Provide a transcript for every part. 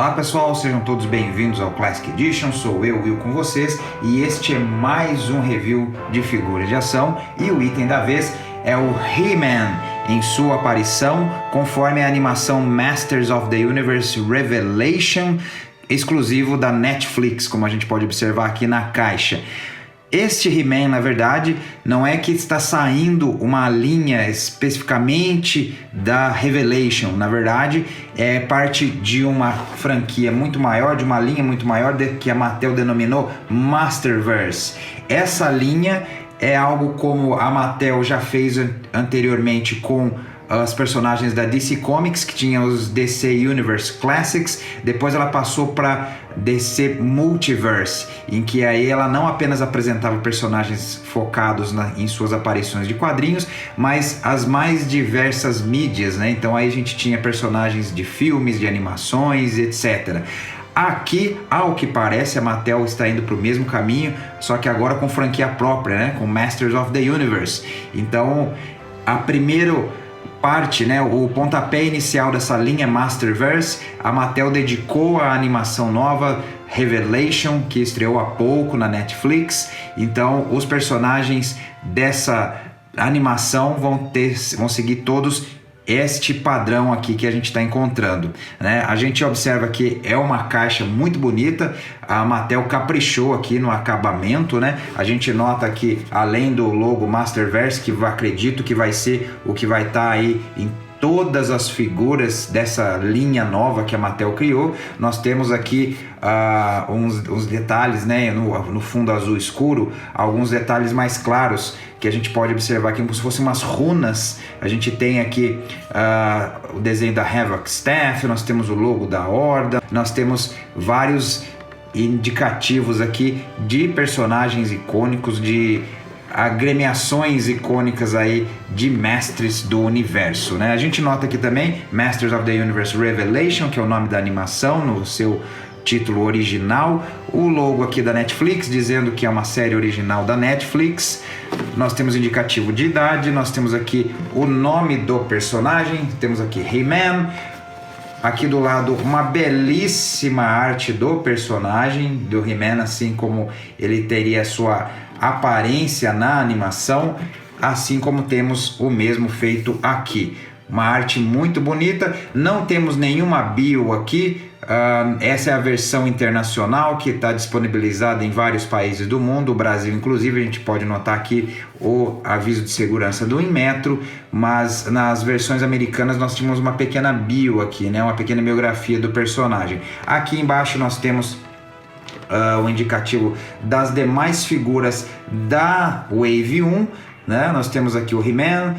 Olá pessoal, sejam todos bem-vindos ao Classic Edition, sou eu, Will, com vocês, e este é mais um review de figuras de ação, e o item da vez é o He-Man, em sua aparição conforme a animação Masters of the Universe Revelation, exclusivo da Netflix, como a gente pode observar aqui na caixa. Este He-Man, na verdade, não é que está saindo uma linha especificamente da Revelation. Na verdade, é parte de uma franquia muito maior, de uma linha muito maior que a Mattel denominou Masterverse. Essa linha é algo como a Mattel já fez anteriormente com os personagens da DC Comics, que tinha os DC Universe Classics. Depois ela passou para DC Multiverse, em que aí ela não apenas apresentava personagens focados em suas aparições de quadrinhos, mas as mais diversas mídias, né? Então aí a gente tinha personagens de filmes, de animações, etc. Aqui, ao que parece, a Mattel está indo para o mesmo caminho, só que agora com franquia própria, né? Com Masters of the Universe. Então, a primeira parte, né, o pontapé inicial dessa linha Masterverse, a Mattel dedicou a animação nova Revelation, que estreou há pouco na Netflix. Então os personagens dessa animação vão seguir todos este padrão aqui que a gente está encontrando, né? A gente observa que é uma caixa muito bonita, a Mattel caprichou aqui no acabamento, né? A gente nota que além do logo Masterverse, que acredito que vai ser o que vai estar aí em todas as figuras dessa linha nova que a Mattel criou, nós temos aqui uns detalhes, né, no fundo azul escuro, alguns detalhes mais claros que a gente pode observar aqui como se fossem umas runas. A gente tem aqui o desenho da Havoc Staff, nós temos o logo da Horda, nós temos vários indicativos aqui de personagens icônicos, de agremiações icônicas aí de mestres do universo, né? A gente nota aqui também Masters of the Universe Revelation, que é o nome da animação no seu título original, o logo aqui da Netflix dizendo que é uma série original da Netflix. Nós temos indicativo de idade, nós temos aqui o nome do personagem, temos aqui He-Man. Aqui do lado uma belíssima arte do personagem do He-Man, assim como ele teria a sua aparência na animação, assim como temos o mesmo feito aqui. Uma arte muito bonita, não temos nenhuma bio aqui. Essa é a versão internacional que está disponibilizada em vários países do mundo, o Brasil inclusive. A gente pode notar aqui o aviso de segurança do Inmetro, mas nas versões americanas nós tínhamos uma pequena bio aqui, né? Uma pequena biografia do personagem. Aqui embaixo nós temos o indicativo das demais figuras da Wave 1, né? Nós temos aqui o He-Man,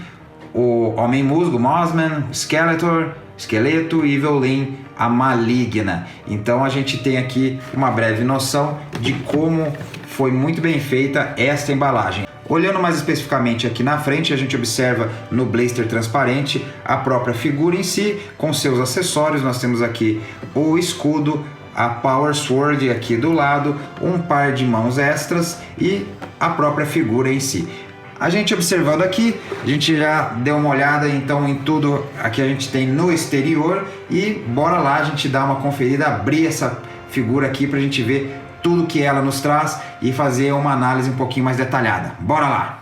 o Homem-Musgo, Mossman, Skeletor, Esqueleto e Evelyn, a Maligna. Então a gente tem aqui uma breve noção de como foi muito bem feita esta embalagem. Olhando mais especificamente aqui na frente, a gente observa no blister transparente a própria figura em si, com seus acessórios. Nós temos aqui o escudo, a Power Sword aqui do lado, um par de mãos extras e a própria figura em si. A gente observando aqui, a gente já deu uma olhada então em tudo aqui a gente tem no exterior, e bora lá a gente dar uma conferida, abrir essa figura aqui para a gente ver tudo que ela nos traz e fazer uma análise um pouquinho mais detalhada. Bora lá!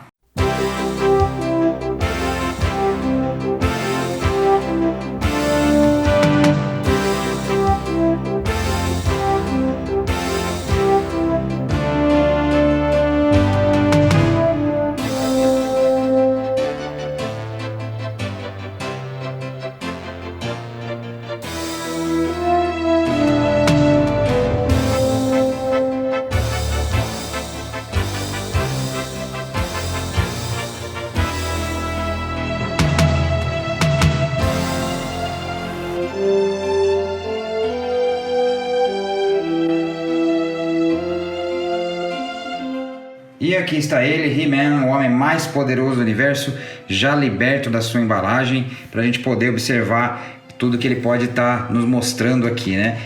E aqui está ele, He-Man, o homem mais poderoso do universo, já liberto da sua embalagem, para a gente poder observar tudo que ele pode estar nos mostrando aqui, né?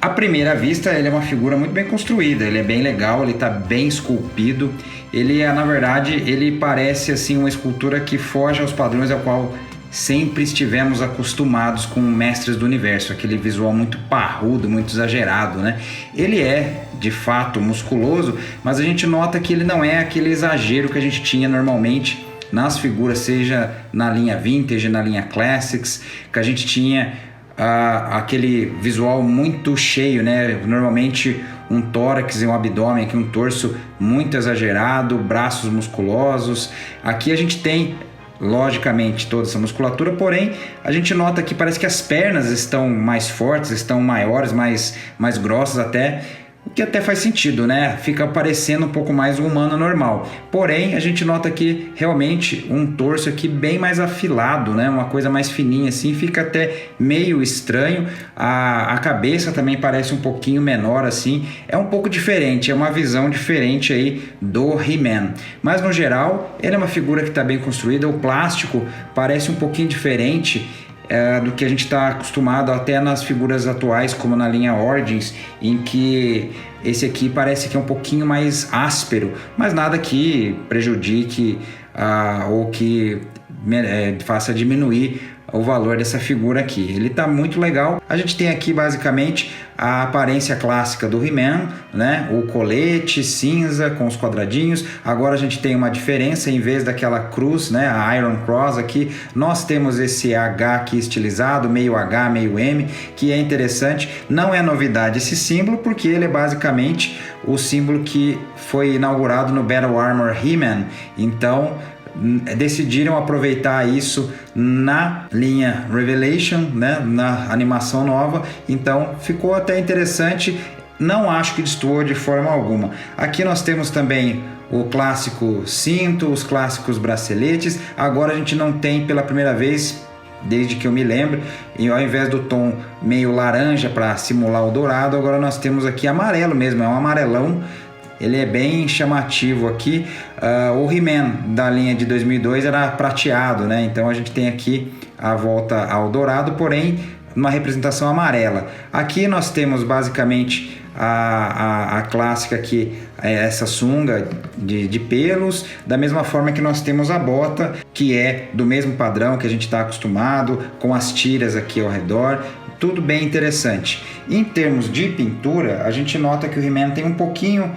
À primeira vista, ele é uma figura muito bem construída, ele é bem legal, ele está bem esculpido. Ele é, na verdade, ele parece assim uma escultura que foge aos padrões ao qual sempre estivemos acostumados com Mestres do Universo, aquele visual muito parrudo, muito exagerado, né? Ele é, de fato, musculoso, mas a gente nota que ele não é aquele exagero que a gente tinha normalmente nas figuras, seja na linha Vintage, na linha Classics, que a gente tinha aquele visual muito cheio, né? Normalmente um tórax e um abdômen, aqui um torso muito exagerado, braços musculosos. Aqui a gente tem, logicamente, toda essa musculatura, porém a gente nota que parece que as pernas estão mais fortes, estão maiores, mais grossas até, o que até faz sentido, né? Fica parecendo um pouco mais um humano normal. Porém, a gente nota aqui realmente um torso aqui bem mais afilado, né? Uma coisa mais fininha assim, fica até meio estranho. A cabeça também parece um pouquinho menor assim. É um pouco diferente, é uma visão diferente aí do He-Man. Mas no geral, ele é uma figura que está bem construída. O plástico parece um pouquinho diferente do que a gente está acostumado até nas figuras atuais, como na linha Origins, em que esse aqui parece que é um pouquinho mais áspero, mas nada que prejudique ou que faça diminuir o valor dessa figura aqui. Ele está muito legal. A gente tem aqui basicamente a aparência clássica do He-Man, né? O colete cinza com os quadradinhos. Agora a gente tem uma diferença, em vez daquela cruz, né? A Iron Cross aqui, nós temos esse H aqui estilizado, meio H, meio M, que é interessante. Não é novidade esse símbolo, porque ele é basicamente o símbolo que foi inaugurado no Battle Armor He-Man. Então decidiram aproveitar isso na linha Revelation, né, na animação nova, então ficou até interessante, não acho que destoou de forma alguma. Aqui nós temos também o clássico cinto, os clássicos braceletes. Agora a gente não tem, pela primeira vez desde que eu me lembro, e ao invés do tom meio laranja para simular o dourado, agora nós temos aqui amarelo mesmo, é um amarelão. Ele é bem chamativo aqui. O He-Man da linha de 2002 era prateado, né? Então a gente tem aqui a volta ao dourado, porém uma representação amarela. Aqui nós temos basicamente a clássica aqui, essa sunga de pelos, da mesma forma que nós temos a bota, que é do mesmo padrão que a gente está acostumado, com as tiras aqui ao redor. Tudo bem interessante. Em termos de pintura, a gente nota que o He-Man tem um pouquinho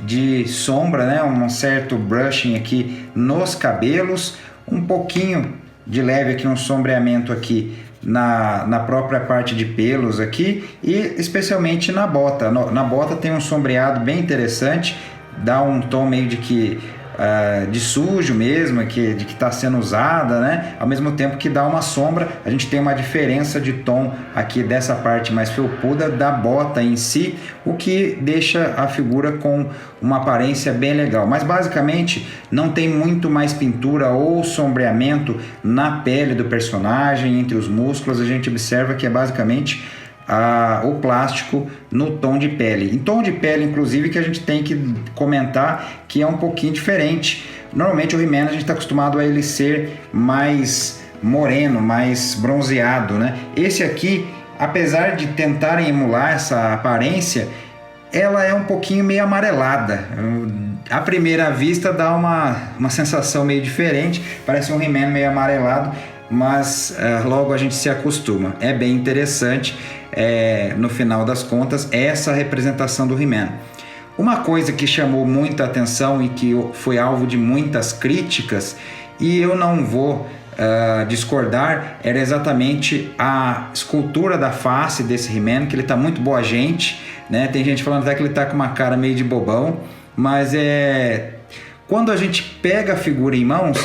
de sombra, né? Um certo brushing aqui nos cabelos, um pouquinho de leve aqui, um sombreamento aqui na própria parte de pelos aqui, e especialmente na bota. Na bota tem um sombreado bem interessante, dá um tom meio de sujo mesmo, de que está sendo usada, né? Ao mesmo tempo que dá uma sombra. A gente tem uma diferença de tom aqui dessa parte mais felpuda da bota em si, o que deixa a figura com uma aparência bem legal. Mas basicamente não tem muito mais pintura ou sombreamento na pele do personagem, entre os músculos. A gente observa que é basicamente o plástico no tom de pele. Em tom de pele, inclusive, que a gente tem que comentar que é um pouquinho diferente. Normalmente o He-Man a gente está acostumado a ele ser mais moreno, mais bronzeado, né? Esse aqui, apesar de tentarem emular essa aparência, ela é um pouquinho meio amarelada. À primeira vista dá uma sensação meio diferente, parece um He-Man meio amarelado, mas logo a gente se acostuma. É bem interessante, no final das contas, essa representação do He-Man. Uma coisa que chamou muita atenção e que foi alvo de muitas críticas, e eu não vou discordar, era exatamente a escultura da face desse He-Man, que ele está muito boa gente, né? Tem gente falando até que ele está com uma cara meio de bobão, mas quando a gente pega a figura em mãos,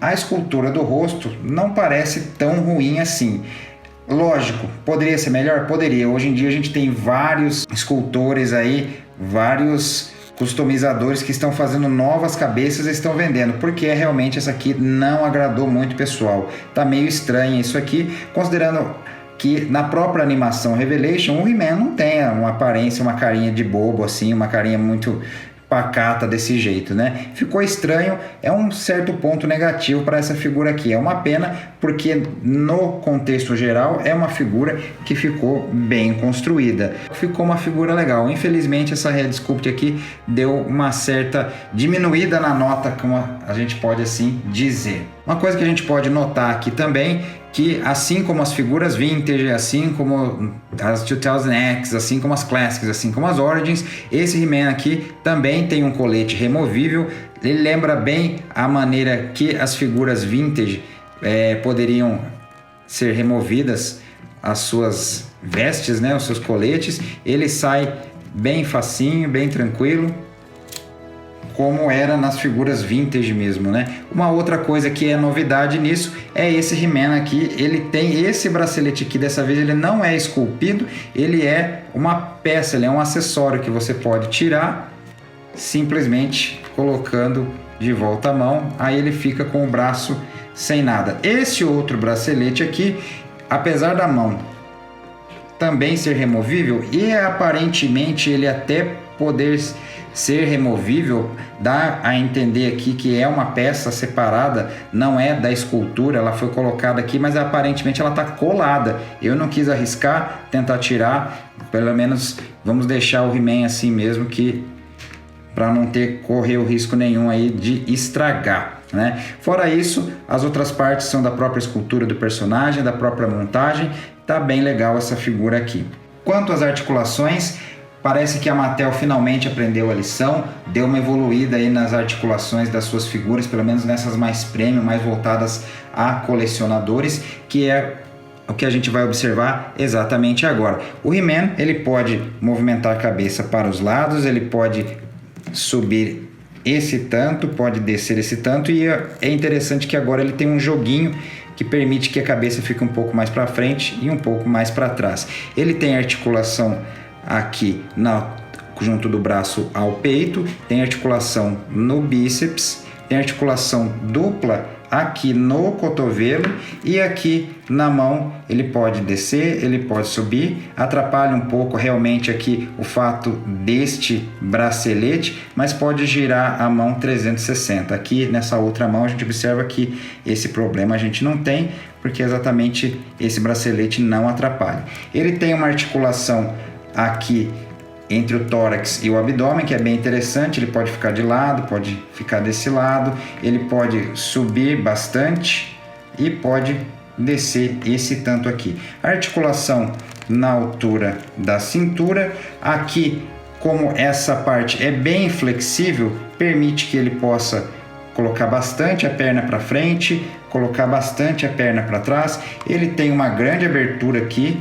a escultura do rosto não parece tão ruim assim. Lógico, poderia ser melhor? Poderia. Hoje em dia a gente tem vários escultores aí, vários customizadores que estão fazendo novas cabeças e estão vendendo, porque realmente essa aqui não agradou muito pessoal. Tá meio estranha isso aqui, considerando que na própria animação Revelation o He-Man não tem uma aparência, uma carinha de bobo assim, uma carinha muito pacata desse jeito, né? Ficou estranho, é um certo ponto negativo para essa figura aqui. É uma pena, porque no contexto geral é uma figura que ficou bem construída. Ficou uma figura legal. Infelizmente essa Red Sculpt aqui deu uma certa diminuída na nota, como a gente pode assim dizer. Uma coisa que a gente pode notar aqui também, que assim como as figuras vintage, assim como as 2000X, assim como as Classics, assim como as Origins, esse He-Man aqui também tem um colete removível. Ele lembra bem a maneira que as figuras vintage poderiam ser removidas, as suas vestes, né, os seus coletes. Ele sai bem facinho, bem tranquilo, como era nas figuras vintage mesmo, né? Uma outra coisa que é novidade nisso é esse He-Man aqui. Ele tem esse bracelete aqui, dessa vez ele não é esculpido, ele é uma peça, ele é um acessório que você pode tirar simplesmente colocando de volta à mão, aí ele fica com o braço sem nada. Esse outro bracelete aqui, apesar da mão também ser removível e aparentemente ele até poder ser removível, dá a entender aqui que é uma peça separada, não é da escultura, ela foi colocada aqui, mas aparentemente ela está colada. Eu não quis arriscar, tentar tirar, pelo menos vamos deixar o He-Man assim mesmo, que para não correr o risco nenhum aí de estragar, né? Fora isso, as outras partes são da própria escultura do personagem, da própria montagem. Tá bem legal essa figura aqui. Quanto às articulações, parece que a Mattel finalmente aprendeu a lição, deu uma evoluída aí nas articulações das suas figuras, pelo menos nessas mais premium, mais voltadas a colecionadores, que é o que a gente vai observar exatamente agora. O He-Man, ele pode movimentar a cabeça para os lados, ele pode subir esse tanto, pode descer esse tanto, e é interessante que agora ele tem um joguinho que permite que a cabeça fique um pouco mais para frente e um pouco mais para trás. Ele tem articulação aqui junto do braço ao peito, tem articulação no bíceps, tem articulação dupla aqui no cotovelo, e aqui na mão ele pode descer, ele pode subir. Atrapalha um pouco realmente aqui o fato deste bracelete, mas pode girar a mão 360. Aqui nessa outra mão a gente observa que esse problema a gente não tem, porque exatamente esse bracelete não atrapalha. Ele tem uma articulação aqui entre o tórax e o abdômen, que é bem interessante. Ele pode ficar de lado, pode ficar desse lado, ele pode subir bastante e pode descer esse tanto aqui. A articulação na altura da cintura, aqui, como essa parte é bem flexível, permite que ele possa colocar bastante a perna para frente, colocar bastante a perna para trás. Ele tem uma grande abertura aqui,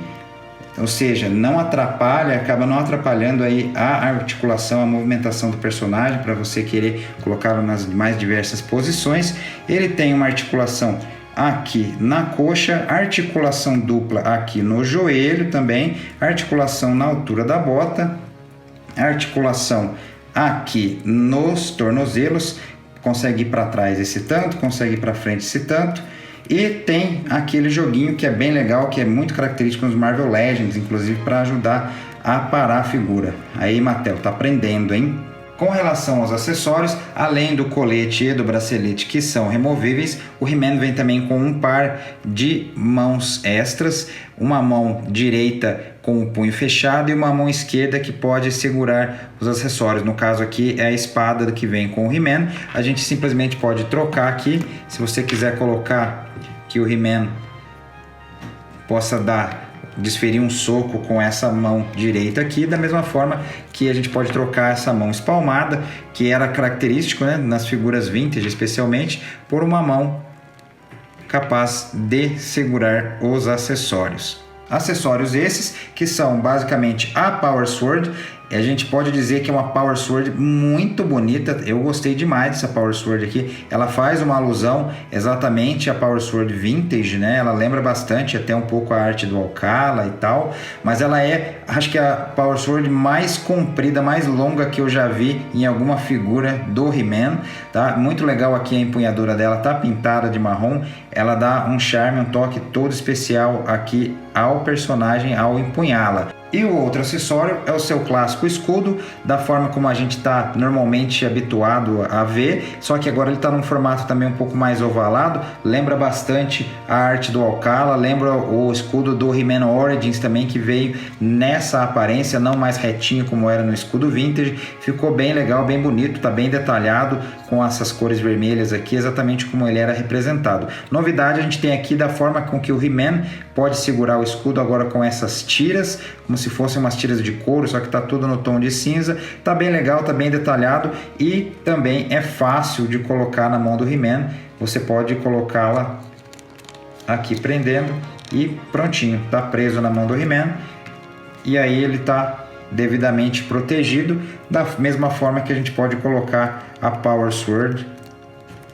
ou seja, não atrapalha, acaba não atrapalhando aí a articulação, a movimentação do personagem, para você querer colocá-lo nas mais diversas posições. Ele tem uma articulação aqui na coxa, articulação dupla aqui no joelho também, articulação na altura da bota, articulação aqui nos tornozelos, consegue ir para trás esse tanto, consegue ir para frente esse tanto. E tem aquele joguinho que é bem legal, que é muito característico nos Marvel Legends, inclusive para ajudar a parar a figura. Aí, Mattel, tá aprendendo, hein? Com relação aos acessórios, além do colete e do bracelete que são removíveis, o He-Man vem também com um par de mãos extras, uma mão direita com o punho fechado e uma mão esquerda que pode segurar os acessórios. No caso aqui é a espada que vem com o He-Man. A gente simplesmente pode trocar aqui, se você quiser colocar que o He-Man possa desferir um soco com essa mão direita aqui, da mesma forma que a gente pode trocar essa mão espalmada, que era característico, né, nas figuras vintage especialmente, por uma mão capaz de segurar os acessórios. Acessórios esses que são basicamente a Power Sword. A gente pode dizer que é uma Power Sword muito bonita. Eu gostei demais dessa Power Sword aqui. Ela faz uma alusão exatamente à Power Sword Vintage, né? Ela lembra bastante até um pouco a arte do Alcala e tal, mas ela é, acho que a Power Sword mais comprida, mais longa que eu já vi em alguma figura do He-Man, tá? Muito legal aqui a empunhadura dela, tá pintada de marrom. Ela dá um charme, um toque todo especial aqui ao personagem ao empunhá-la. E o outro acessório é o seu clássico escudo, da forma como a gente está normalmente habituado a ver, só que agora ele está num formato também um pouco mais ovalado, lembra bastante a arte do Alcala, lembra o escudo do He-Man Origins também, que veio nessa aparência, não mais retinho como era no escudo Vintage. Ficou bem legal, bem bonito, está bem detalhado com essas cores vermelhas aqui, exatamente como ele era representado. Novidade a gente tem aqui da forma com que o He-Man pode segurar o escudo agora com essas tiras, como se fossem umas tiras de couro, só que tá tudo no tom de cinza. Tá bem legal, tá bem detalhado e também é fácil de colocar na mão do He-Man. Você pode colocá-la aqui prendendo e prontinho, tá preso na mão do He-Man. E aí ele tá devidamente protegido, da mesma forma que a gente pode colocar a Power Sword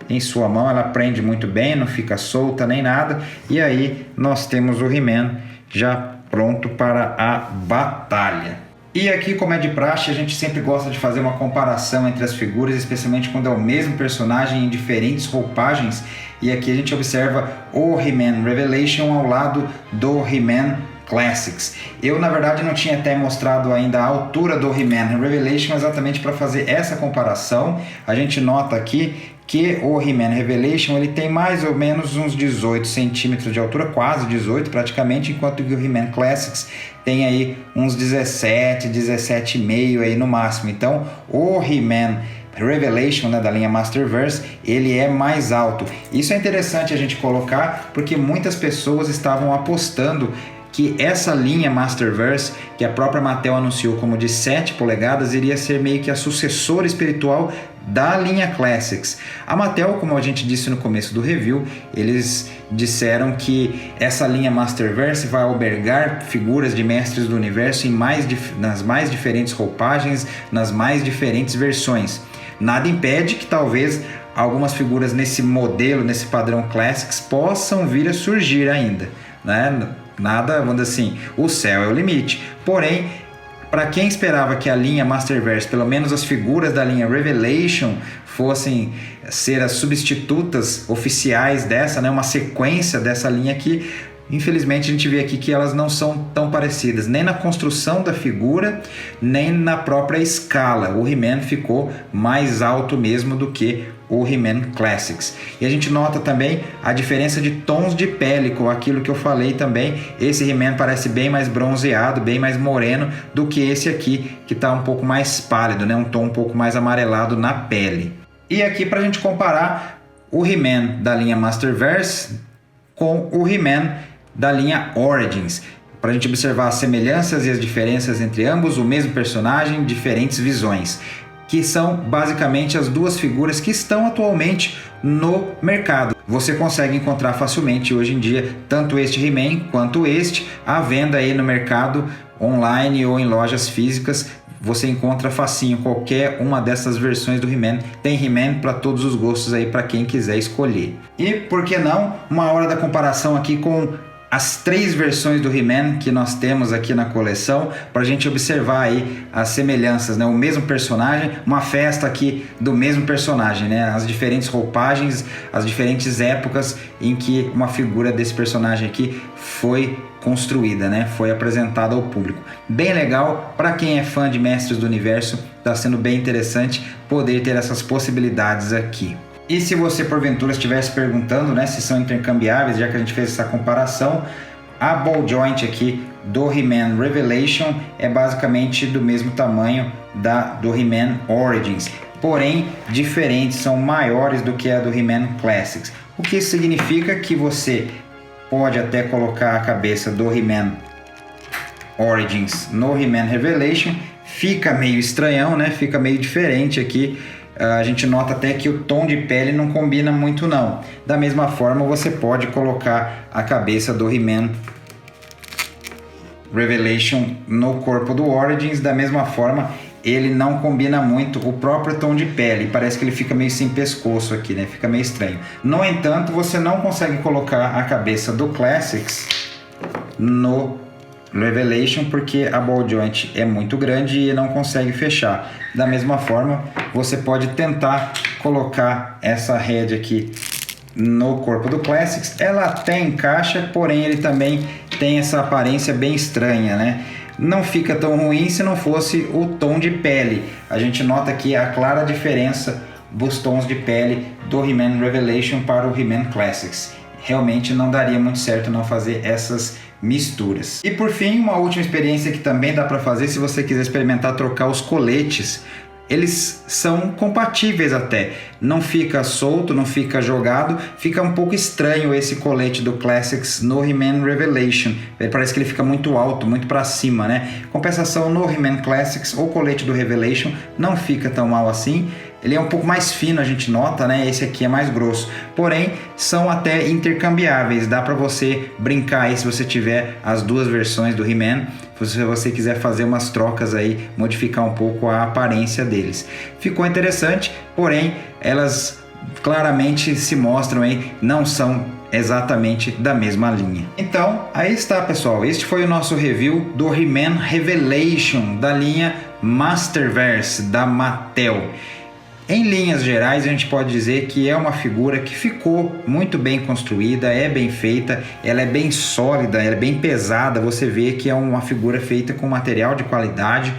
em sua mão. Ela prende muito bem, não fica solta nem nada. E aí nós temos o He-Man já pronto para a batalha. E aqui, como é de praxe, a gente sempre gosta de fazer uma comparação entre as figuras, especialmente quando é o mesmo personagem em diferentes roupagens. E aqui a gente observa o He-Man Revelation ao lado do He-Man Classics. Eu, na verdade, não tinha até mostrado ainda a altura do He-Man Revelation, exatamente para fazer essa comparação. A gente nota aqui que o He-Man Revelation ele tem mais ou menos uns 18 centímetros de altura, quase 18 praticamente, enquanto que o He-Man Classics tem aí uns 17, 17,5 aí no máximo. Então, o He-Man Revelation, né, da linha Masterverse, ele é mais alto. Isso é interessante a gente colocar, porque muitas pessoas estavam apostando que essa linha Masterverse, que a própria Mattel anunciou como de 7 polegadas, iria ser meio que a sucessora espiritual da linha Classics. A Mattel, como a gente disse no começo do review, eles disseram que essa linha Masterverse vai albergar figuras de mestres do universo nas mais diferentes roupagens, nas mais diferentes versões. Nada impede que talvez algumas figuras nesse modelo, nesse padrão Classics, possam vir a surgir ainda, né? Nada, vamos dizer assim, o céu é o limite. Porém, para quem esperava que a linha Masterverse, pelo menos as figuras da linha Revelation, fossem ser as substitutas oficiais dessa, né, uma sequência dessa linha aqui, infelizmente a gente vê aqui que elas não são tão parecidas, nem na construção da figura, nem na própria escala. O He-Man ficou mais alto mesmo do que o He-Man Classics. E a gente nota também a diferença de tons de pele, com aquilo que eu falei também. Esse He-Man parece bem mais bronzeado, bem mais moreno do que esse aqui, que está um pouco mais pálido, né? Um tom um pouco mais amarelado na pele. E aqui para a gente comparar o He-Man da linha Masterverse com o He-Man da linha Origins, para a gente observar as semelhanças e as diferenças entre ambos, o mesmo personagem, diferentes visões, que são basicamente as duas figuras que estão atualmente no mercado. Você consegue encontrar facilmente hoje em dia tanto este He-Man quanto este à venda aí no mercado online ou em lojas físicas. Você encontra facinho qualquer uma dessas versões do He-Man. Tem He-Man para todos os gostos aí, para quem quiser escolher. E por que não uma hora da comparação aqui com as 3 versões do He-Man que nós temos aqui na coleção, para a gente observar aí as semelhanças, né? O mesmo personagem, uma festa aqui do mesmo personagem, né? As diferentes roupagens, as diferentes épocas em que uma figura desse personagem aqui foi construída, né? Foi apresentada ao público. Bem legal, para quem é fã de Mestres do Universo, está sendo bem interessante poder ter essas possibilidades aqui. E se você porventura estivesse perguntando, né, se são intercambiáveis, já que a gente fez essa comparação, a ball joint aqui do He-Man Revelation é basicamente do mesmo tamanho do He-Man Origins, porém diferentes, são maiores do que a do He-Man Classics. O que isso significa? Que você pode até colocar a cabeça do He-Man Origins no He-Man Revelation, fica meio estranhão, né? Fica meio diferente aqui. A gente nota até que o tom de pele não combina muito não. Da mesma forma, você pode colocar a cabeça do He-Man Revelation no corpo do Origins. Da mesma forma, ele não combina muito o próprio tom de pele. Parece que ele fica meio sem pescoço aqui, né? Fica meio estranho. No entanto, você não consegue colocar a cabeça do Classics no Revelation, porque a ball joint é muito grande e não consegue fechar. Da mesma forma, você pode tentar colocar essa head aqui no corpo do Classics, ela até encaixa, porém ele também tem essa aparência bem estranha, né? Não fica tão ruim se não fosse o tom de pele. A gente nota aqui a clara diferença dos tons de pele do He-Man Revelation para o He-Man Classics. Realmente não daria muito certo não fazer essas misturas. E por fim, uma última experiência que também dá para fazer se você quiser experimentar trocar os coletes. Eles são compatíveis até, não fica solto, não fica jogado, fica um pouco estranho esse colete do Classics no He-Man Revelation, parece que ele fica muito alto, muito para cima, né? Compensação no He-Man Classics, o colete do Revelation não fica tão mal assim, ele é um pouco mais fino, a gente nota, né? Esse aqui é mais grosso, porém são até intercambiáveis, dá para você brincar aí se você tiver as duas versões do He-Man, se você quiser fazer umas trocas aí, modificar um pouco a aparência deles. Ficou interessante, porém elas claramente se mostram aí, não são exatamente da mesma linha. Então, aí está, pessoal, este foi o nosso review do He-Man Revelation da linha Masterverse da Mattel. Em linhas gerais, a gente pode dizer que é uma figura que ficou muito bem construída, é bem feita, ela é bem sólida, ela é bem pesada, você vê que é uma figura feita com material de qualidade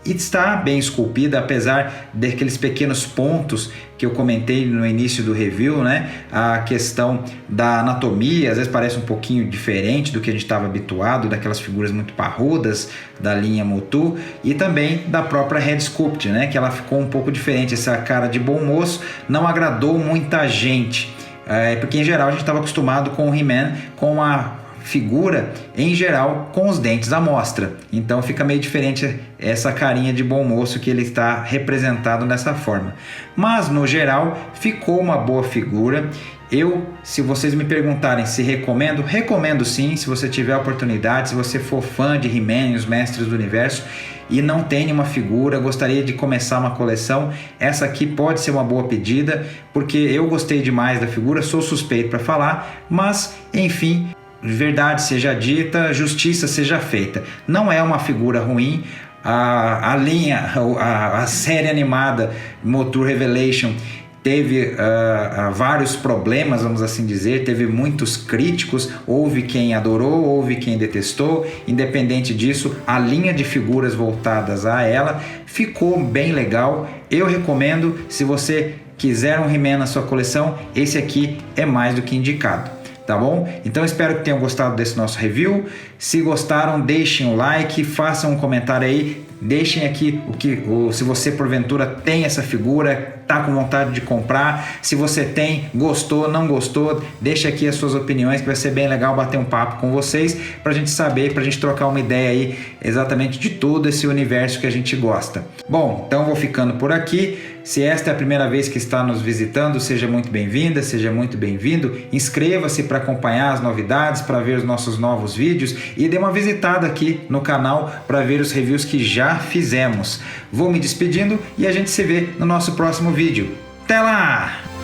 e está bem esculpida, apesar daqueles pequenos pontos que eu comentei no início do review, né? A questão da anatomia, às vezes parece um pouquinho diferente do que a gente estava habituado, daquelas figuras muito parrudas da linha Motu, e também da própria Head Sculpt, né? Que ela ficou um pouco diferente, essa cara de bom moço não agradou muita gente, porque em geral a gente estava acostumado com o He-Man com a figura em geral com os dentes à mostra, então fica meio diferente essa carinha de bom moço que ele está representado dessa forma, mas no geral ficou uma boa figura. Se vocês me perguntarem se recomendo, recomendo sim, se você tiver a oportunidade, se você for fã de He-Man e os Mestres do Universo e não tem nenhuma figura, gostaria de começar uma coleção, essa aqui pode ser uma boa pedida, porque eu gostei demais da figura, sou suspeito para falar, mas enfim, verdade seja dita, justiça seja feita. Não é uma figura ruim. A série animada Motu Revelation teve vários problemas, vamos assim dizer, teve muitos críticos, houve quem adorou, houve quem detestou. Independente disso, a linha de figuras voltadas a ela ficou bem legal. Eu recomendo, se você quiser um He-Man na sua coleção, esse aqui é mais do que indicado. Tá bom? Então espero que tenham gostado desse nosso review. Se gostaram, deixem um like, façam um comentário aí, deixem aqui se você porventura tem essa figura, tá com vontade de comprar, se você tem, gostou, não gostou, deixa aqui as suas opiniões, que vai ser bem legal bater um papo com vocês, pra gente saber, pra gente trocar uma ideia aí exatamente de todo esse universo que a gente gosta. Bom, então vou ficando por aqui. Se esta é a primeira vez que está nos visitando, seja muito bem-vinda, seja muito bem-vindo. Inscreva-se para acompanhar as novidades, para ver os nossos novos vídeos e dê uma visitada aqui no canal para ver os reviews que já fizemos. Vou me despedindo e a gente se vê no nosso próximo vídeo. Até lá!